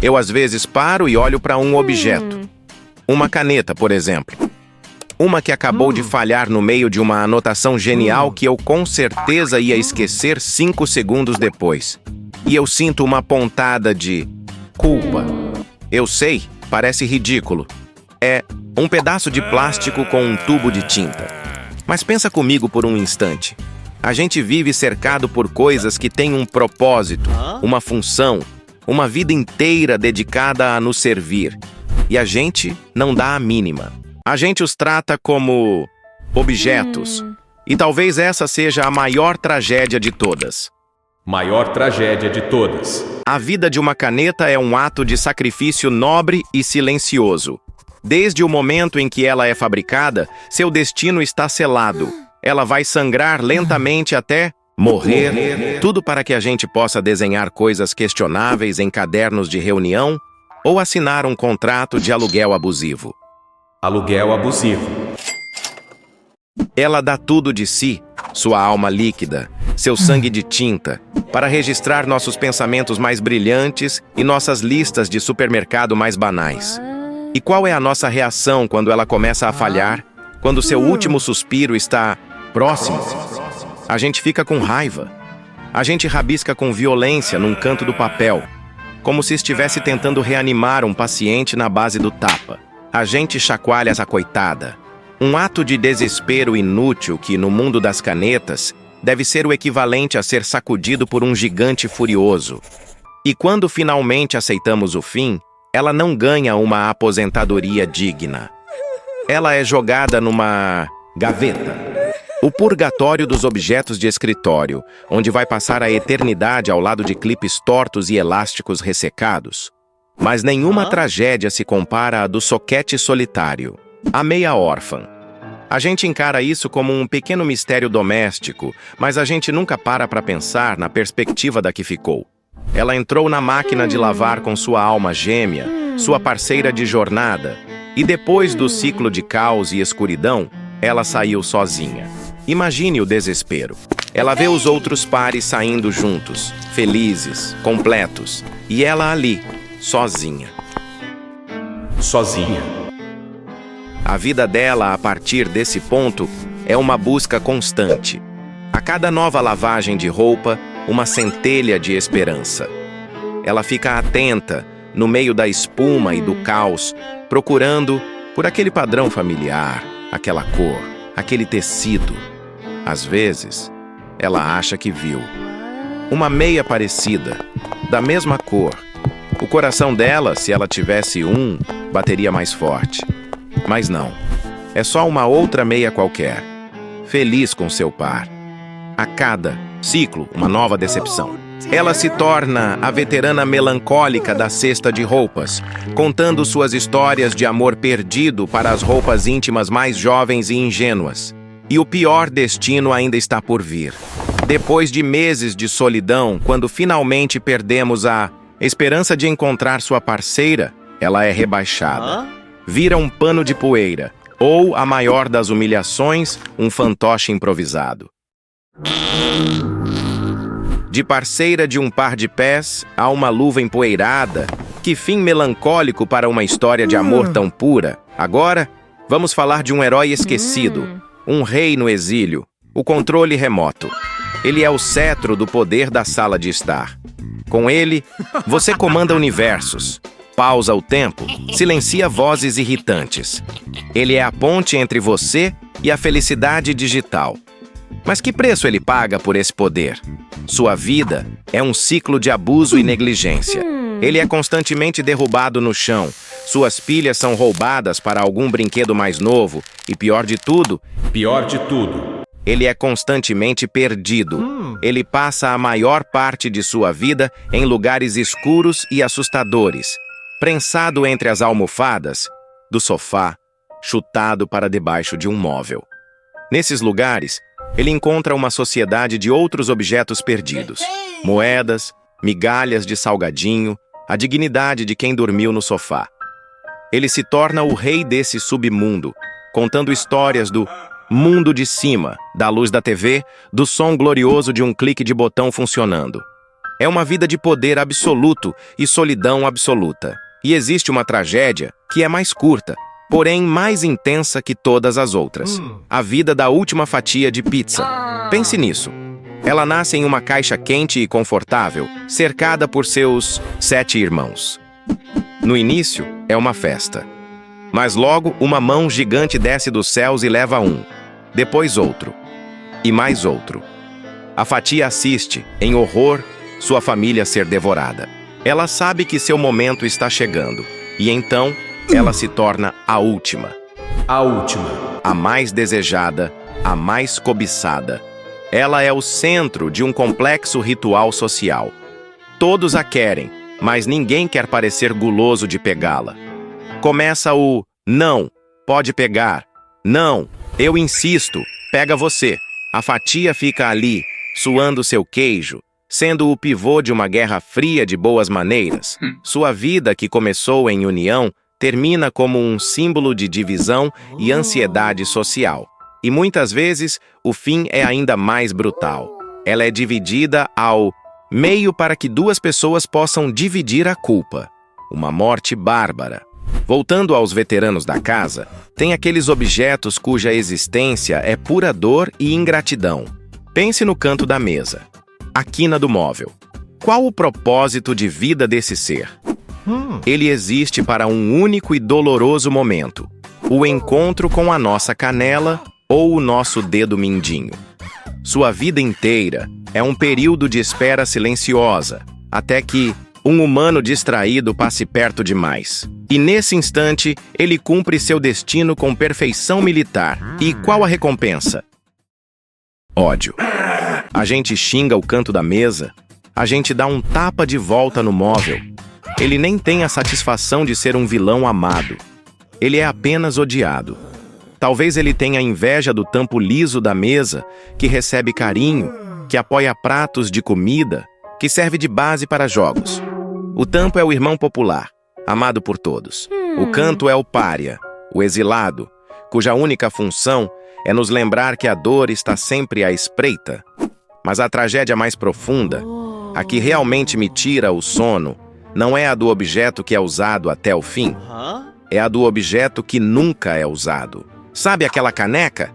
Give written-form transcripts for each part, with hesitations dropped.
Eu às vezes paro e olho para um objeto. Uma caneta, por exemplo. Uma que acabou de falhar no meio de uma anotação genial que eu com certeza ia esquecer 5 segundos depois. E eu sinto uma pontada de culpa. Eu sei, parece ridículo. É um pedaço de plástico com um tubo de tinta. Mas pensa comigo por um instante. A gente vive cercado por coisas que têm um propósito, uma função, uma vida inteira dedicada a nos servir. E a gente não dá a mínima. A gente os trata como objetos. E talvez essa seja a maior tragédia de todas. Maior tragédia de todas. A vida de uma caneta é um ato de sacrifício nobre e silencioso. Desde o momento em que ela é fabricada, seu destino está selado. Ela vai sangrar lentamente até morrer. Tudo para que a gente possa desenhar coisas questionáveis em cadernos de reunião ou assinar um contrato de aluguel abusivo. Aluguel abusivo. Ela dá tudo de si, sua alma líquida, seu sangue de tinta, para registrar nossos pensamentos mais brilhantes e nossas listas de supermercado mais banais. E qual é a nossa reação quando ela começa a falhar? Quando seu último suspiro está próximo? A gente fica com raiva. A gente rabisca com violência num canto do papel, como se estivesse tentando reanimar um paciente na base do tapa. A gente chacoalha a coitada. Um ato de desespero inútil que, no mundo das canetas, deve ser o equivalente a ser sacudido por um gigante furioso. E quando finalmente aceitamos o fim, ela não ganha uma aposentadoria digna. Ela é jogada numa gaveta. O purgatório dos objetos de escritório, onde vai passar a eternidade ao lado de clipes tortos e elásticos ressecados. Mas nenhuma tragédia se compara à do soquete solitário, a meia órfã. A gente encara isso como um pequeno mistério doméstico, mas a gente nunca para pensar na perspectiva da que ficou. Ela entrou na máquina de lavar com sua alma gêmea, sua parceira de jornada, e depois do ciclo de caos e escuridão, ela saiu sozinha. Imagine o desespero. Ela vê os outros pares saindo juntos, felizes, completos, e ela ali, sozinha. Sozinha. A vida dela, a partir desse ponto, é uma busca constante. A cada nova lavagem de roupa, uma centelha de esperança. Ela fica atenta, no meio da espuma e do caos, procurando por aquele padrão familiar, aquela cor, aquele tecido. Às vezes, ela acha que viu uma meia parecida, da mesma cor. O coração dela, se ela tivesse um, bateria mais forte. Mas não. É só uma outra meia qualquer. Feliz com seu par. A cada ciclo, uma nova decepção. Ela se torna a veterana melancólica da cesta de roupas, contando suas histórias de amor perdido para as roupas íntimas mais jovens e ingênuas. E o pior destino ainda está por vir. Depois de meses de solidão, quando finalmente perdemos a esperança de encontrar sua parceira, ela é rebaixada. Vira um pano de poeira, ou, a maior das humilhações, um fantoche improvisado. De parceira de um par de pés a uma luva empoeirada, que fim melancólico para uma história de amor tão pura. Agora, vamos falar de um herói esquecido, um rei no exílio, o controle remoto. Ele é o cetro do poder da sala de estar. Com ele, você comanda universos, pausa o tempo, silencia vozes irritantes. Ele é a ponte entre você e a felicidade digital. Mas que preço ele paga por esse poder? Sua vida é um ciclo de abuso e negligência. Ele é constantemente derrubado no chão. Suas pilhas são roubadas para algum brinquedo mais novo. E pior de tudo, ele é constantemente perdido. Ele passa a maior parte de sua vida em lugares escuros e assustadores, prensado entre as almofadas do sofá, chutado para debaixo de um móvel. Nesses lugares, ele encontra uma sociedade de outros objetos perdidos. Moedas, migalhas de salgadinho, a dignidade de quem dormiu no sofá. Ele se torna o rei desse submundo, contando histórias do mundo de cima, da luz da TV, do som glorioso de um clique de botão funcionando. É uma vida de poder absoluto e solidão absoluta. E existe uma tragédia que é mais curta, porém mais intensa que todas as outras. A vida da última fatia de pizza. Pense nisso. Ela nasce em uma caixa quente e confortável, cercada por seus 7 irmãos. No início, é uma festa. Mas logo, uma mão gigante desce dos céus e leva um. Depois outro. E mais outro. A fatia assiste, em horror, sua família ser devorada. Ela sabe que seu momento está chegando. E então, ela se torna a última. A última. A mais desejada, a mais cobiçada. Ela é o centro de um complexo ritual social. Todos a querem, mas ninguém quer parecer guloso de pegá-la. Começa o não, pode pegar. Não, eu insisto, pega você. A fatia fica ali, suando seu queijo, sendo o pivô de uma guerra fria de boas maneiras. Sua vida, que começou em união, termina como um símbolo de divisão e ansiedade social. E muitas vezes, o fim é ainda mais brutal. Ela é dividida ao meio para que 2 pessoas possam dividir a culpa. Uma morte bárbara. Voltando aos veteranos da casa, tem aqueles objetos cuja existência é pura dor e ingratidão. Pense no canto da mesa. A quina do móvel. Qual o propósito de vida desse ser? Ele existe para um único e doloroso momento. O encontro com a nossa canela ou o nosso dedo mindinho. Sua vida inteira é um período de espera silenciosa, até que um humano distraído passe perto demais. E nesse instante, ele cumpre seu destino com perfeição militar. E qual a recompensa? Ódio. A gente xinga o canto da mesa, a gente dá um tapa de volta no móvel. Ele nem tem a satisfação de ser um vilão amado. Ele é apenas odiado. Talvez ele tenha inveja do tampo liso da mesa, que recebe carinho, que apoia pratos de comida, que serve de base para jogos. O tampo é o irmão popular, amado por todos. O canto é o pária, o exilado, cuja única função é nos lembrar que a dor está sempre à espreita. Mas a tragédia mais profunda, a que realmente me tira o sono, não é a do objeto que é usado até o fim. É a do objeto que nunca é usado. Sabe aquela caneca?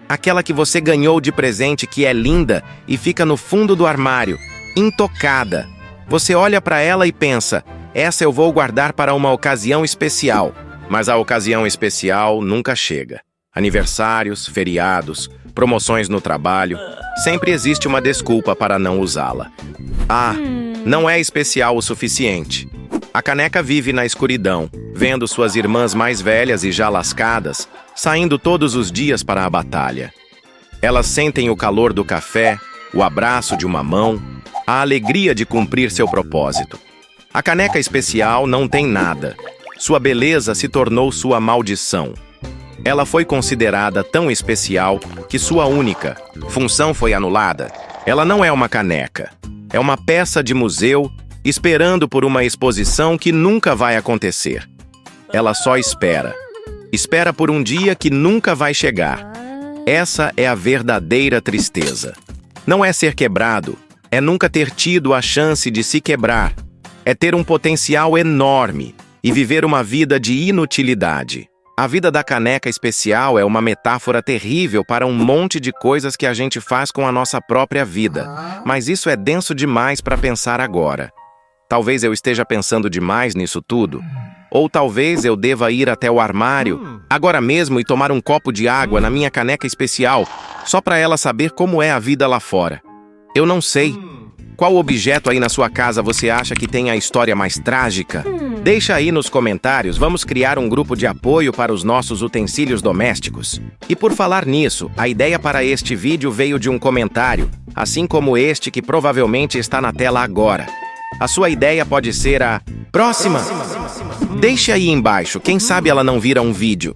Aquela que você ganhou de presente, que é linda e fica no fundo do armário, intocada. Você olha para ela e pensa, essa eu vou guardar para uma ocasião especial. Mas a ocasião especial nunca chega. Aniversários, feriados, promoções no trabalho, sempre existe uma desculpa para não usá-la. Não é especial o suficiente. A caneca vive na escuridão, vendo suas irmãs mais velhas e já lascadas, saindo todos os dias para a batalha. Elas sentem o calor do café, o abraço de uma mão, a alegria de cumprir seu propósito. A caneca especial não tem nada. Sua beleza se tornou sua maldição. Ela foi considerada tão especial que sua única função foi anulada. Ela não é uma caneca. É uma peça de museu esperando por uma exposição que nunca vai acontecer. Ela só espera. Espera por um dia que nunca vai chegar. Essa é a verdadeira tristeza. Não é ser quebrado, é nunca ter tido a chance de se quebrar. É ter um potencial enorme e viver uma vida de inutilidade. A vida da caneca especial é uma metáfora terrível para um monte de coisas que a gente faz com a nossa própria vida. Mas isso é denso demais para pensar agora. Talvez eu esteja pensando demais nisso tudo. Ou talvez eu deva ir até o armário, agora mesmo, e tomar um copo de água na minha caneca especial, só para ela saber como é a vida lá fora. Eu não sei. Qual objeto aí na sua casa você acha que tem a história mais trágica? Deixa aí nos comentários, vamos criar um grupo de apoio para os nossos utensílios domésticos. E por falar nisso, a ideia para este vídeo veio de um comentário, assim como este que provavelmente está na tela agora. A sua ideia pode ser a próxima. Deixe aí embaixo, quem sabe ela não vira um vídeo.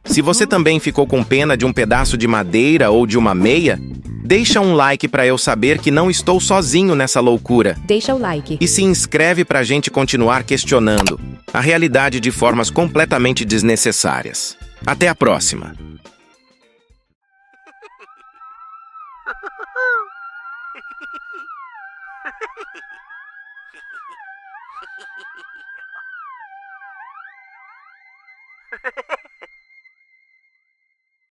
Se você também ficou com pena de um pedaço de madeira ou de uma meia, deixa um like para eu saber que não estou sozinho nessa loucura. Deixa o like. E se inscreve pra gente continuar questionando a realidade de formas completamente desnecessárias. Até a próxima.